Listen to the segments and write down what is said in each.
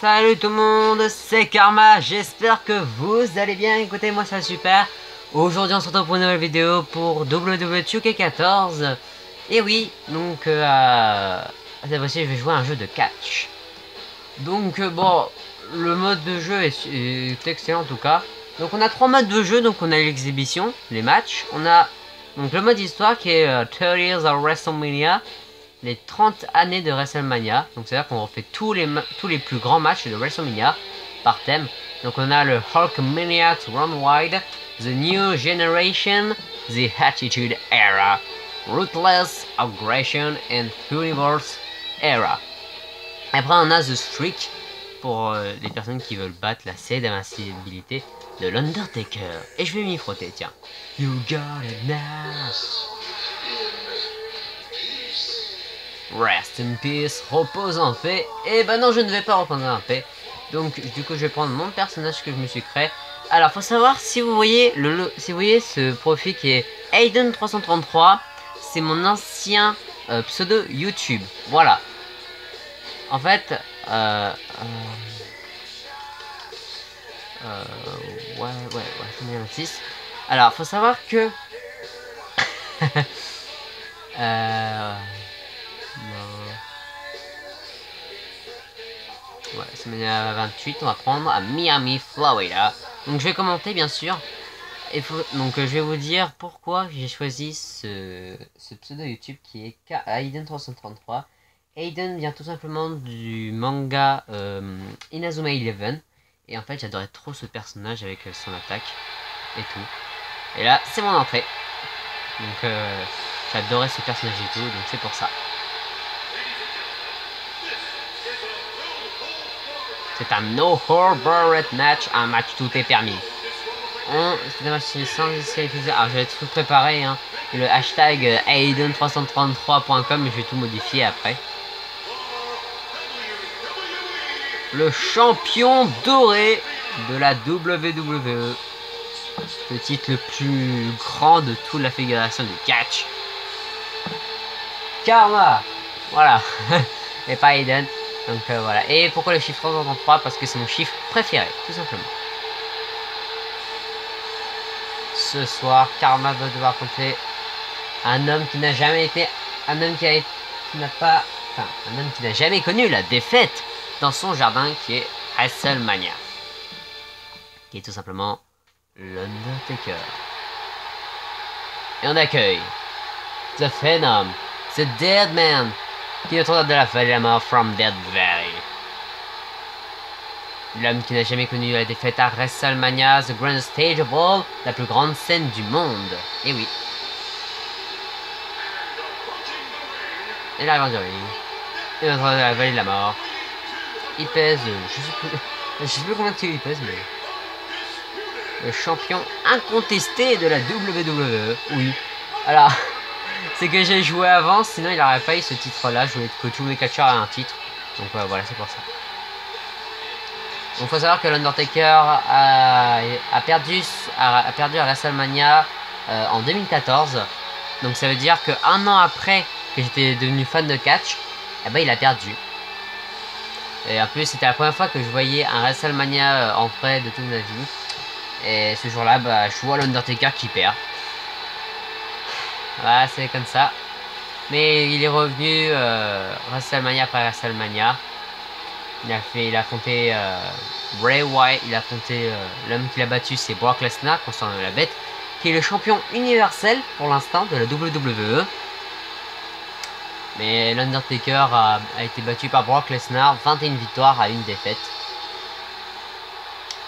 Salut tout le monde, c'est Karma, j'espère que vous allez bien. Écoutez, moi ça va super. Aujourd'hui on se retrouve pour une nouvelle vidéo pour WWE 2K14. Et oui, donc cette fois-ci je vais jouer à un jeu de catch. Donc bon, le mode de jeu est excellent en tout cas. Donc on a trois modes de jeu, donc on a l'exhibition, les matchs. On a donc le mode histoire qui est 30 Years of WrestleMania. Les 30 années de WrestleMania, donc c'est à dire qu'on refait tous les plus grands matchs de WrestleMania par thème. Donc on a le Hulkmania Worldwide, The New Generation, The Attitude Era, Ruthless Aggression and Universe Era. Après on a The Streak pour les personnes qui veulent battre la série d'invincibilité de l'Undertaker. Et je vais m'y frotter, tiens. You got it now. Rest in peace, repose en paix. Et bah non, je ne vais pas reposer en paix. Donc du coup je vais prendre mon personnage que je me suis créé. Alors faut savoir, si vous voyez si vous voyez ce profil qui est Aiden333, c'est mon ancien pseudo YouTube. Voilà. En fait ouais, 26. Alors faut savoir que ouais, c'est à 28, on va prendre à Miami, Florida. Donc je vais commenter bien sûr. Donc je vais vous dire pourquoi j'ai choisi ce pseudo YouTube qui est Aiden333. Aiden vient tout simplement du manga Inazuma Eleven. Et en fait j'adorais trop ce personnage avec son attaque et tout. Et là c'est mon entrée. Donc j'adorais ce personnage et tout, donc c'est pour ça. C'est un no-holds-barred match, un match tout est permis. C'est un match sans disqualification. Alors je vais tout préparer, hein. Le hashtag Aiden333.com, je vais tout modifier après. Le champion doré de la WWE. Le titre le plus grand de toute la fédération du catch. Karma. Voilà. Et pas Aiden. Donc voilà. Et pourquoi le chiffre 333? Parce que c'est mon chiffre préféré, tout simplement. Ce soir, Karma va devoir affronter un homme qui n'a jamais été... Un homme qui n'a pas... Enfin, un homme qui n'a jamais connu la défaite dans son jardin, qui est WrestleMania. Qui est tout simplement l'Undertaker. Et on accueille The Phenom, The Dead Man, qui est autour de la vallée de la mort, from Dead Valley. L'homme qui n'a jamais connu la défaite à WrestleMania, The Grand Stage of All, la plus grande scène du monde. Et oui. Et là, il est autour de la vallée de la mort. Il pèse, je sais plus combien de kilos il pèse, mais... Le champion incontesté de la WWE, oui. Alors... C'est que j'ai joué avant, sinon il n'aurait pas eu ce titre là. Je voulais que tous mes catcheurs aient un titre. Donc voilà, c'est pour ça. Donc faut savoir que l'Undertaker a perdu à WrestleMania en 2014. Donc ça veut dire que un an après que j'étais devenu fan de catch, eh ben, il a perdu. Et en plus c'était la première fois que je voyais un WrestleMania en vrai de toute ma vie. Et ce jour là, bah, je vois l'Undertaker qui perd. Voilà, c'est comme ça. Mais il est revenu WrestleMania après WrestleMania. Il a affronté Bray Wyatt. Il a affronté l'homme qui l'a battu, c'est Brock Lesnar, concernant la bête, qui est le champion universel pour l'instant de la WWE. Mais l'Undertaker a été battu par Brock Lesnar, 21 victoires à 1 défaite.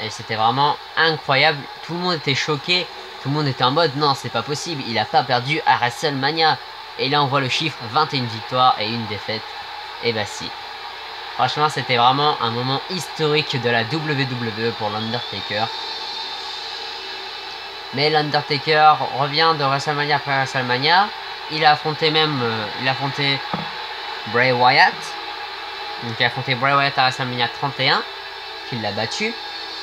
Et c'était vraiment incroyable. Tout le monde était choqué. Tout le monde était en mode non, c'est pas possible, il a pas perdu à WrestleMania. Et là on voit le chiffre 21 victoires et 1 défaite. Et bah si. Franchement, c'était vraiment un moment historique de la WWE pour l'Undertaker. Mais l'Undertaker revient de WrestleMania après WrestleMania. Il a affronté Bray Wyatt. Donc il a affronté Bray Wyatt à WrestleMania 31. Qu'il l'a battu.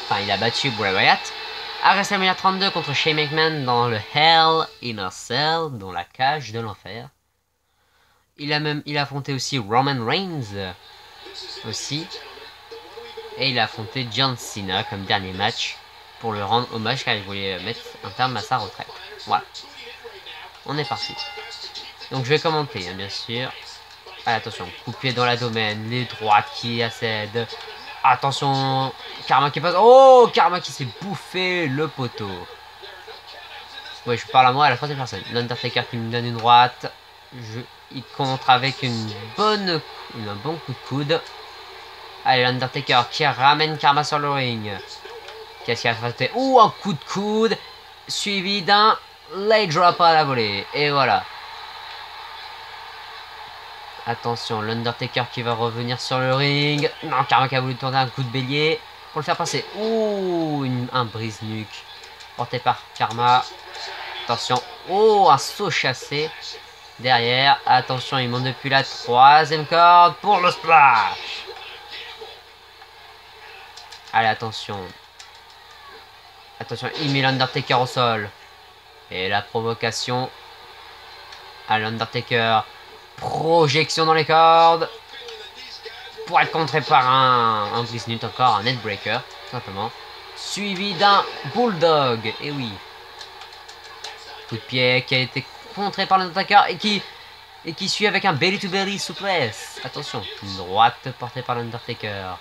Enfin, il a battu Bray Wyatt. À WrestleMania 32 contre Shane McMahon dans le Hell in a Cell, dans la cage de l'enfer. Il a affronté aussi Roman Reigns. Aussi. Et il a affronté John Cena comme dernier match. Pour le rendre hommage car il voulait mettre un terme à sa retraite. Voilà. On est parti. Donc je vais commenter, hein, bien sûr. Ah, attention, coupé dans la domaine, les droites qui accèdent. Attention, Karma qui passe. Oh, Karma qui s'est bouffé le poteau. Ouais, je parle à moi à la troisième personne. L'Undertaker qui me donne une droite. Il contre avec un bon coup de coude. Allez, l'Undertaker qui ramène Karma sur le ring. Qu'est-ce qu'il a fait? Ouh, un coup de coude suivi d'un leg drop à la volée. Et voilà. Attention, l'Undertaker qui va revenir sur le ring. Non, Karma qui a voulu tourner un coup de bélier pour le faire passer. Ouh, un brise-nuque porté par Karma. Attention. Oh, un saut chassé. Derrière. Attention, il monte depuis la troisième corde pour le splash. Allez, attention. Attention, il met l'Undertaker au sol. Et la provocation à l'Undertaker. Projection dans les cordes. Pour être contré par un brise-nuque encore, un neckbreaker, simplement. Suivi d'un bulldog. Et oui. Coup de pied qui a été contré par l'Undertaker et qui suit avec un belly-to-belly suplex. Attention, une droite portée par l'Undertaker.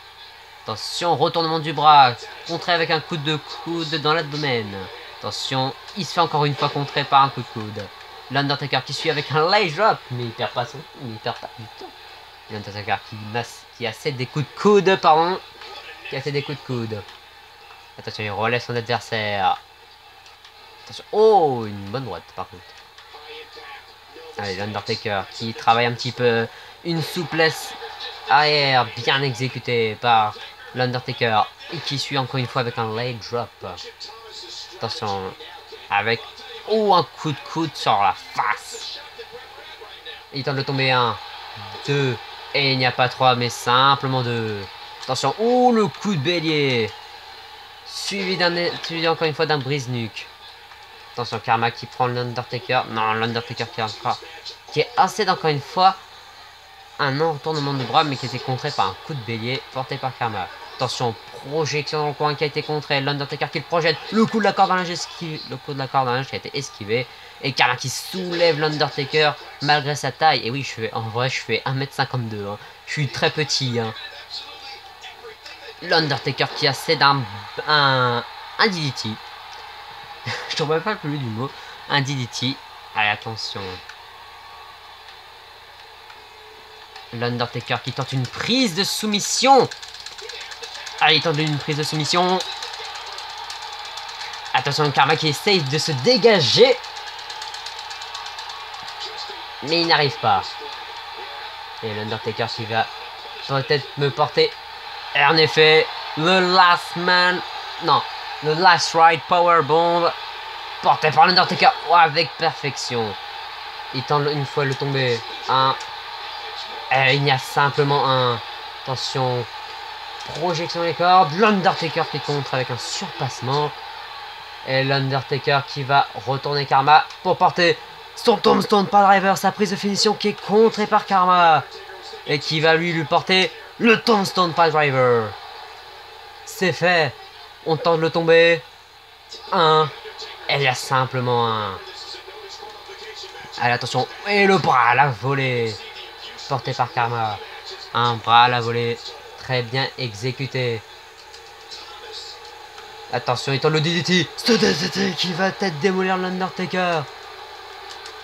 Attention, retournement du bras, contré avec un coup de coude dans l'abdomen. Attention, il se fait encore une fois contrer par un coup de coude. L'Undertaker qui suit avec un leg drop, mais il perd pas du temps. L'Undertaker qui accède des coups de coude, pardon. Qui accède des coups de coude. Attention, il relève son adversaire. Attention, oh, une bonne droite par contre. Allez, l'Undertaker qui travaille un petit peu. Une souplesse arrière bien exécutée par l'Undertaker. Et qui suit encore une fois avec un leg drop. Attention, avec... Oh, un coup de coude sur la face. Il tente de tomber 1, 2, et il n'y a pas 3, mais simplement 2. Attention, oh, le coup de bélier. Suivi encore une fois d'un brise-nuque. Attention, Karma qui prend l'Undertaker. Non, l'Undertaker qui est assez encore une fois un retournement de bras, mais qui était contré par un coup de bélier porté par Karma. Attention, projection dans le coin qui a été contré. L'Undertaker qui le projette. Le coup de la corde à linge qui a été esquivé. Et Karma qui soulève l'Undertaker malgré sa taille. Et oui, en vrai, je fais 1m52. Hein. Je suis très petit. Hein. L'Undertaker qui accède un DDT. Je trouve même pas plus du mot. Un DDT. Allez, attention. L'Undertaker qui tente une prise de soumission. Allez, il tente une prise de soumission. Attention, Karma qui essaye de se dégager. Mais il n'arrive pas. Et l'Undertaker qui va peut-être me porter. Et en effet, le Last Man... Non, le Last Ride Powerbomb. Porté par l'Undertaker. Oh, avec perfection. Il tente une fois le tomber. Et il y a simplement un... Attention... Projection des cordes, l'Undertaker qui contre avec un surpassement. Et l'Undertaker qui va retourner Karma pour porter son Tombstone Piledriver, sa prise de finition qui est contrée par Karma. Et qui va lui porter le Tombstone Piledriver. C'est fait. On tente de le tomber. Et il y a simplement un. Allez, attention. Et le bras à la volée. Porté par Karma. Un bras à la volée. Très bien exécuté. Attention, il tente le DDT. Ce DDT qui va peut-être démolir l'Undertaker.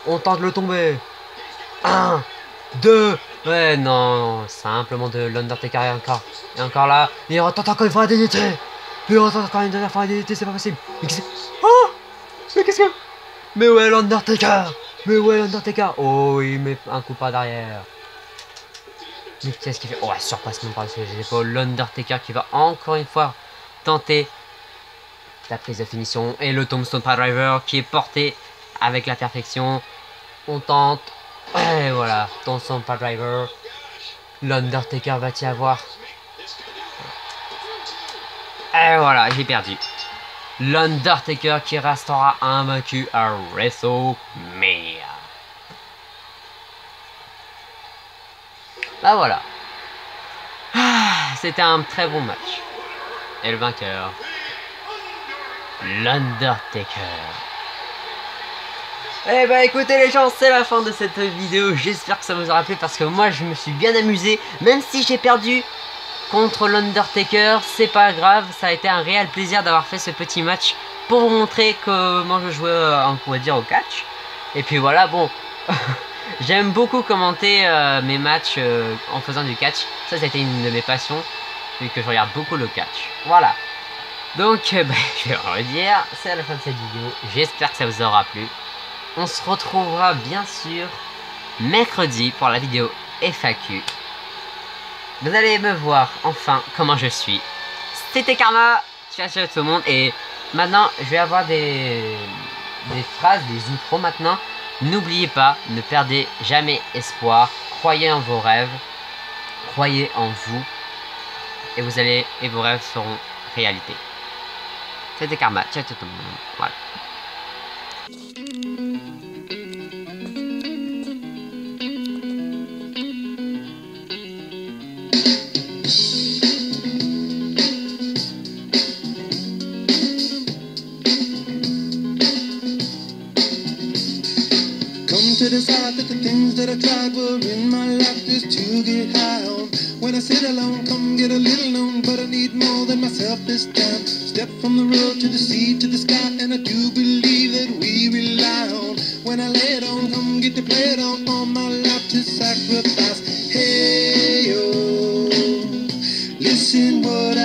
On tente de le tomber. 1, 2. Ouais, non. Simplement de l'Undertaker est encore là. Il retente encore une fois un DDT. Il retente encore une dernière fois un DDT. C'est pas possible. Mais qu'est-ce que... Oh, mais qu'est-ce que... Mais ouais, l'Undertaker. Mais ouais, l'Undertaker. Oh, il met un coup pas derrière. Mais qu'est-ce qu'il fait? Oh, surpassement par-dessus les épaules. L'Undertaker qui va encore une fois tenter la prise de finition. Et le Tombstone Piledriver qui est porté avec la perfection. On tente. Et voilà, Tombstone Piledriver. L'Undertaker va-t-il avoir? Et voilà, j'ai perdu. L'Undertaker qui restera invaincu à WrestleMania. Bah voilà. C'était un très bon match. Et le vainqueur, l'Undertaker. Eh bah écoutez les gens, c'est la fin de cette vidéo. J'espère que ça vous aura plu parce que moi je me suis bien amusé. Même si j'ai perdu contre l'Undertaker, c'est pas grave. Ça a été un réel plaisir d'avoir fait ce petit match pour vous montrer comment je jouais, on pourrait dire, au catch. Et puis voilà, bon... J'aime beaucoup commenter mes matchs en faisant du catch. Ça a été une de mes passions, vu que je regarde beaucoup le catch. Voilà. Donc, je vais redire, c'est la fin de cette vidéo. J'espère que ça vous aura plu. On se retrouvera bien sûr mercredi pour la vidéo FAQ. Vous allez me voir enfin comment je suis. C'était Karma. Ciao ciao tout le monde. Et maintenant, je vais avoir des phrases, des outros maintenant. N'oubliez pas, ne perdez jamais espoir, croyez en vos rêves, croyez en vous, et vos rêves seront réalité. C'était Karma, ciao tout le monde, voilà. To decide that the things that I tried were in my life just to get high on. When I sit alone, come get a little known, but I need more than myself this time. Step from the road to the sea to the sky, and I do believe that we rely on. When I lay it on, come get to play it on, all my life to sacrifice. Hey yo, listen what